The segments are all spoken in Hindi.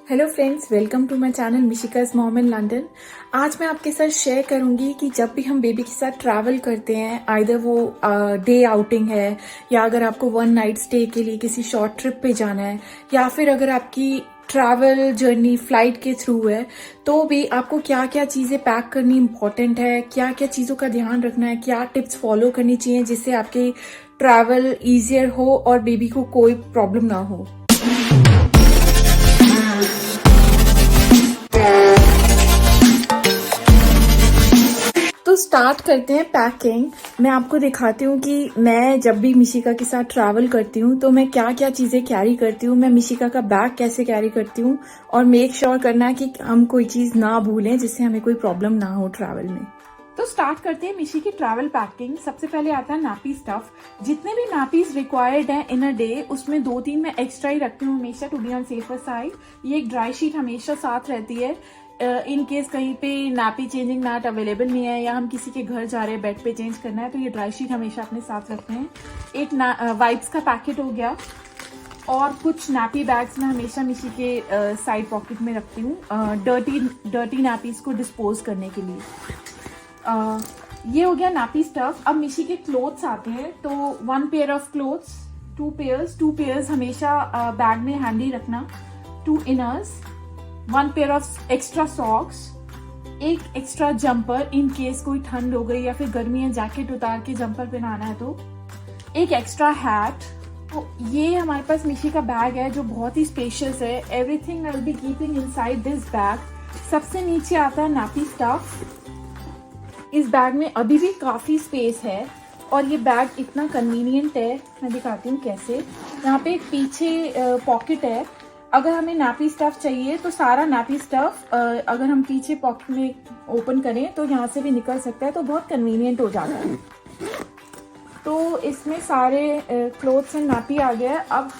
Hello friends, welcome to my channel Mishika's mom in London. आज मैं आपके साथ शेयर करूंगी कि जब भी हम बेबी के साथ ट्रैवल करते हैं, आइदर वो डे आउटिंग है या अगर आपको वन नाइट स्टे के लिए किसी शॉर्ट ट्रिप पे जाना है या फिर अगर आपकी ट्रैवल जर्नी फ्लाइट के थ्रू है, तो भी आपको क्या क्या चीज़ें पैक करनी इम्पॉर्टेंट है, क्या क्या चीज़ों का ध्यान रखना है, क्या टिप्स फॉलो करनी चाहिए जिससे आपके ट्रैवल ईजियर हो और बेबी को कोई प्रॉब्लम ना हो। तो स्टार्ट करते हैं पैकिंग। मैं आपको दिखाती हूँ कि मैं जब भी मिशिका के साथ ट्रैवल करती हूँ तो मैं क्या क्या चीज़ें कैरी करती हूँ, मैं मिशिका का बैग कैसे कैरी करती हूँ और मेक श्योर करना है कि हम कोई चीज़ ना भूलें जिससे हमें कोई प्रॉब्लम ना हो ट्रैवल में। तो स्टार्ट करते हैं मिशी की ट्रैवल पैकिंग। सबसे पहले आता है नापी स्टफ। जितने भी नापीज रिक्वायर्ड हैं इन अ डे, उसमें 2-3 मैं एक्स्ट्रा ही रखती हूँ हमेशा, to be on safer side. ये एक ड्राई शीट हमेशा साथ रहती है इन केस कहीं पे नापी चेंजिंग मैट अवेलेबल नहीं है या हम किसी के घर जा रहे हैं, बेड पे चेंज करना है, तो ये ड्राई शीट हमेशा अपने साथ रखते हैं। एक वाइप्स का पैकेट हो गया और कुछ नैपी बैग्स मैं हमेशा मिशी के साइड पॉकेट में रखती हूँ डर्टी नैपीज को डिस्पोज करने के लिए। ये हो गया नापी स्टफ। अब मिशी के क्लोथ्स आते हैं, तो 1 पेयर ऑफ क्लोथ्स, 2 पेयर्स हमेशा बैग में हैंडी रखना, 2 inners, 1 pair of extra socks, एक एक्स्ट्रा जंपर इन केस कोई ठंड हो गई या फिर गर्मी है, जैकेट उतार के जंपर पहनाना है, तो एक एक्स्ट्रा हैट। तो ये हमारे पास मिशी का बैग है जो बहुत ही स्पेशियस है। Everything I will be keeping inside this bag. सबसे नीचे आता है नापी स्टफ। इस बैग में अभी भी काफी स्पेस है और ये बैग इतना कन्वीनियंट है, मैं दिखाती हूँ कैसे। यहाँ पे एक पीछे पॉकेट है। अगर हमें नैपी स्टफ चाहिए तो सारा नैपी स्टफ अगर हम पीछे पॉकेट में ओपन करें तो यहाँ से भी निकल सकता है, तो बहुत कन्वीनियंट हो जाता है। तो इसमें सारे क्लोथ्स एंड नैपी आ गया। अब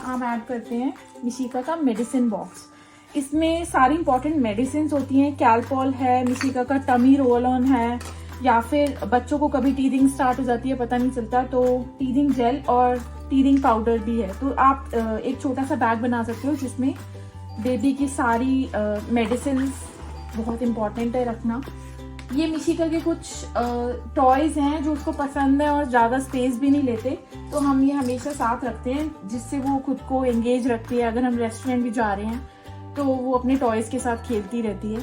हम ऐड करते हैं मिशिका का मेडिसिन बॉक्स। इसमें सारी इंपॉर्टेंट मेडिसिन होती हैं। कैलपॉल है, मिशिका का टमी रोल ऑन है, या फिर बच्चों को कभी टीथिंग स्टार्ट हो जाती है, पता नहीं चलता, तो टीथिंग जेल और टीथिंग पाउडर भी है। तो आप एक छोटा सा बैग बना सकते हो जिसमें बेबी की सारी मेडिसिन, बहुत इंपॉर्टेंट है रखना। ये मिशिका के कुछ टॉयज हैं जो उसको पसंद है और ज़्यादा स्पेस भी नहीं लेते, तो हम ये हमेशा साथ रखते हैं जिससे वो खुद को एंगेज रखती है। अगर हम रेस्टोरेंट भी जा रहे हैं तो वो अपने टॉयज के साथ खेलती रहती है।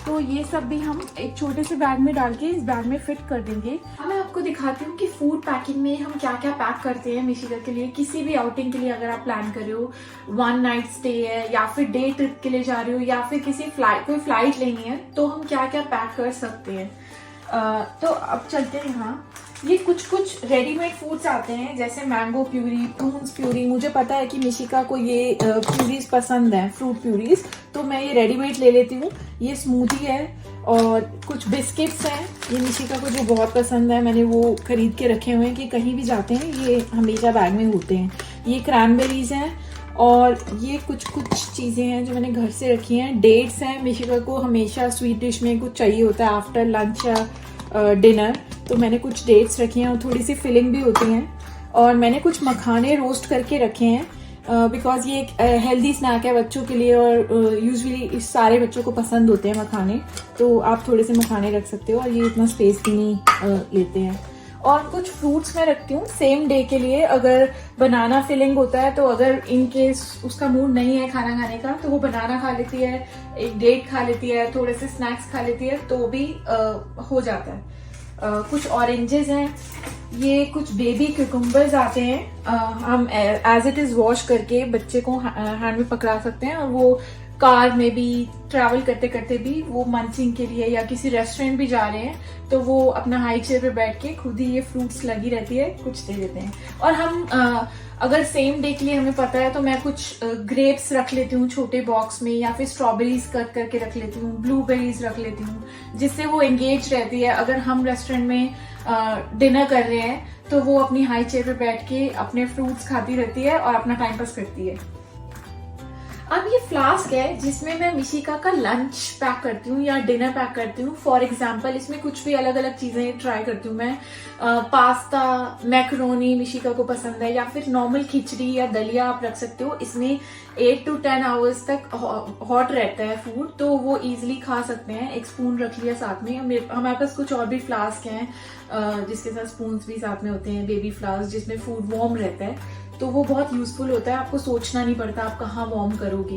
तो ये सब भी हम एक छोटे से बैग में डाल के इस बैग में फिट कर देंगे। अब मैं आपको दिखाती हूँ कि फूड पैकिंग में हम क्या क्या पैक करते हैं मिशिका के लिए। किसी भी आउटिंग के लिए अगर आप प्लान कर रहे हो, 1 नाइट स्टे है या फिर डे ट्रिप के लिए जा रहे हो या फिर कोई फ्लाइट लेनी है, तो हम क्या क्या पैक कर सकते हैं। तो अब चलते हैं यहाँ। ये कुछ रेडीमेड फूड्स आते हैं जैसे मैंगो प्यूरी, प्रून्स प्यूरी। मुझे पता है कि मिशिका को ये प्यूरीज पसंद है, फ्रूट प्यूरीज, तो मैं ये रेडीमेड ले लेती हूँ। ये स्मूदी है और कुछ बिस्किट्स हैं, ये मिशिका को जो बहुत पसंद है, मैंने वो खरीद के रखे हुए हैं कि कहीं भी जाते हैं ये हमेशा बैग में होते हैं। ये क्रैनबेरीज हैं और ये कुछ चीज़ें हैं जो मैंने घर से रखी हैं। डेट्स हैं, मिशिका को हमेशा स्वीट डिश में कुछ चाहिए होता है आफ्टर लंच या डिनर, तो मैंने कुछ डेट्स रखी हैं और थोड़ी सी फिलिंग भी होती हैं। और मैंने कुछ मखाने रोस्ट करके रखे हैं बिकॉज ये एक हेल्दी स्नैक है बच्चों के लिए और यूजुअली सारे बच्चों को पसंद होते हैं मखाने, तो आप थोड़े से मखाने रख सकते हो और ये इतना स्पेस भी नहीं लेते हैं। और कुछ फ्रूट्स मैं रखती हूँ सेम डे के लिए। अगर बनाना फिलिंग होता है तो अगर इन केस उसका मूड नहीं है खाना खाने का तो वो बनाना खा लेती है, एक डेट खा लेती है, थोड़े से स्नैक्स खा लेती है, तो भी हो जाता है। कुछ ऑरेंजेस हैं, ये कुछ बेबी क्यूकम्बर्स आते हैं। हम एज इट इज वॉश करके बच्चे को हैंड में पकड़ा सकते हैं और वो कार में भी ट्रैवल करते करते भी वो मंचिंग के लिए या किसी रेस्टोरेंट भी जा रहे हैं तो वो अपना हाई चेयर पे बैठ के खुद ही ये फ्रूट्स लगी रहती है, कुछ दे देते हैं। और हम अगर सेम डे के लिए हमें पता है तो मैं कुछ ग्रेप्स रख लेती हूँ छोटे बॉक्स में, या फिर स्ट्रॉबेरीज कट करके रख लेती हूँ, ब्लूबेरीज रख लेती हूँ, जिससे वो एंगेज रहती है। अगर हम रेस्टोरेंट में डिनर कर रहे हैं तो वो अपनी हाई चेयर पे बैठ के अपने फ्रूट्स खाती रहती है और अपना टाइम पास करती है। अब ये फ्लास्क है जिसमें मैं मिशिका का लंच पैक करती हूँ या डिनर पैक करती हूँ। फॉर एग्जाम्पल इसमें कुछ भी अलग अलग चीजें ट्राई करती हूँ मैं। पास्ता, मैक्रोनी मिशिका को पसंद है, या फिर नॉर्मल खिचड़ी या दलिया आप रख सकते हो। इसमें 8 to 10 आवर्स तक हॉट रहता है फूड, तो वो इजिली खा सकते हैं। एक स्पून रख लिया साथ में। हमारे पास कुछ और भी फ्लास्क हैं जिसके साथ स्पून भी साथ में होते हैं, बेबी फ्लास्क जिसमें फूड वार्म रहता है, तो वो बहुत यूजफुल होता है। आपको सोचना नहीं पड़ता आप कहाँ वार्म करोगे।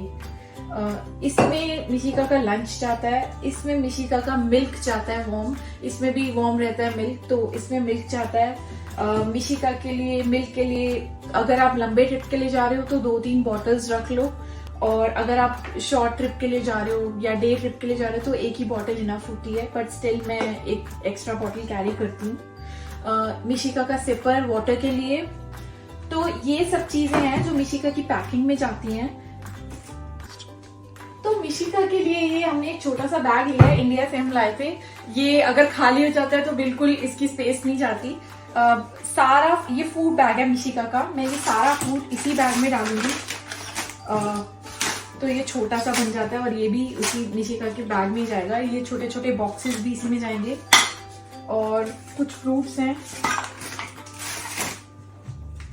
इसमें मिशिका का लंच जाता है, इसमें मिशिका का मिल्क जाता है वार्म, इसमें भी वार्म रहता है मिल्क, तो इसमें मिल्क जाता है। मिशिका के लिए मिल्क के लिए अगर आप लंबे ट्रिप के लिए जा रहे हो तो 2-3 बॉटल्स रख लो, और अगर आप शॉर्ट ट्रिप के लिए जा रहे हो या डे ट्रिप के लिए जा रहे हो तो एक ही बॉटल इनफ होती है, बट स्टिल मैं एक एक्स्ट्रा बॉटल कैरी करती हूँ। मिशिका का सिपर वाटर के लिए। तो ये सब चीजें हैं जो मिशिका की पैकिंग में जाती हैं। तो मिशिका के लिए ये हमने एक छोटा सा बैग लिया है, इंडिया से हम लाए थे। ये अगर खाली हो जाता है तो बिल्कुल इसकी स्पेस नहीं जाती। सारा ये फूड बैग है मिशिका का, मैं ये सारा फूड इसी बैग में डालूंगी। तो ये छोटा सा बन जाता है और ये भी उसी मिशिका के बैग में ही जाएगा। ये छोटे छोटे बॉक्सेस भी इसी में जाएंगे, और कुछ फ्रूट्स हैं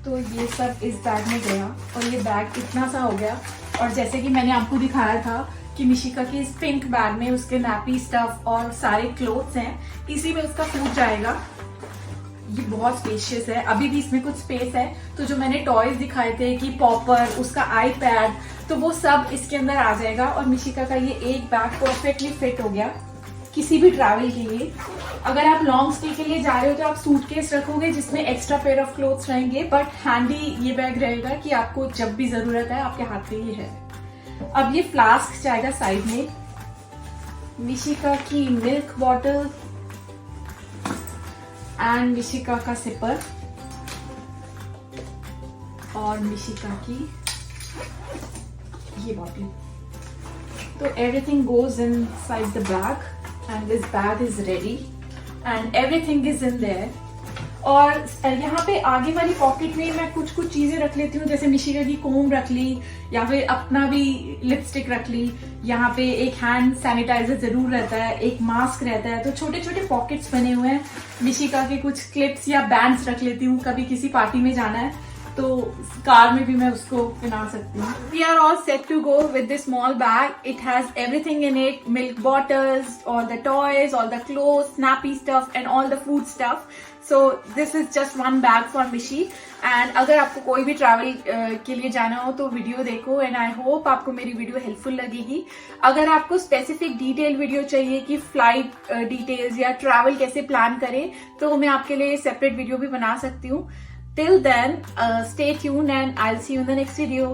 तो ये सब इस बैग में गया, और ये बैग इतना सा हो गया। और जैसे कि मैंने आपको दिखाया था कि मिशिका के इस पिंक बैग में उसके नैपी स्टफ और सारे क्लोथ्स हैं, इसी में उसका फूड जाएगा। ये बहुत स्पेशियस है, अभी भी इसमें कुछ स्पेस है। तो जो मैंने टॉयज दिखाए थे कि पॉपर, उसका आईपैड, तो वो सब इसके अंदर आ जाएगा। और मिशिका का ये एक बैग परफेक्टली फिट हो गया किसी भी ट्रैवल के लिए। अगर आप लॉन्ग स्टे के लिए जा रहे हो तो आप सूटकेस रखोगे जिसमें एक्स्ट्रा पेयर ऑफ क्लोथ्स रहेंगे, बट हैंडी ये बैग रहेगा कि आपको जब भी जरूरत है आपके हाथ पे ये है। अब ये फ्लास्क जाएगा साइड में, मिशिका की मिल्क बॉटल एंड मिशिका का सिपर, और मिशिका की ये बॉटल। तो everything goes in side the bag and this bag is ready and everything is in there। और यहाँ पे आगे वाली पॉकेट में मैं कुछ कुछ चीजें रख लेती हूँ, जैसे मिशिका की कोम रख ली, या फिर अपना भी लिपस्टिक रख ली। यहाँ पे एक हैंड सैनिटाइजर जरूर रहता है, एक मास्क रहता है। तो छोटे छोटे पॉकेट्स बने हुए हैं। मिशिका के कुछ क्लिप्स या बैंड्स रख लेती हूँ, कभी किसी पार्टी में जाना है तो कार में भी मैं उसको पहना सकती हूँ। We are all set to go with this small bag. It has everything in it: milk bottles, all the toys, all the clothes, snappy stuff, and all the food stuff. So this is just one bag for Mishi. And अगर आपको कोई भी ट्रैवल के लिए जाना हो तो वीडियो देखो, एंड आई होप आपको मेरी वीडियो हेल्पफुल लगेगी। अगर आपको स्पेसिफिक डिटेल वीडियो चाहिए कि फ्लाइट डिटेल्स या ट्रैवल कैसे प्लान करें, तो मैं आपके लिए सेपरेट वीडियो भी बना सकती हूँ। Till then, stay tuned and I'll see you in the next video.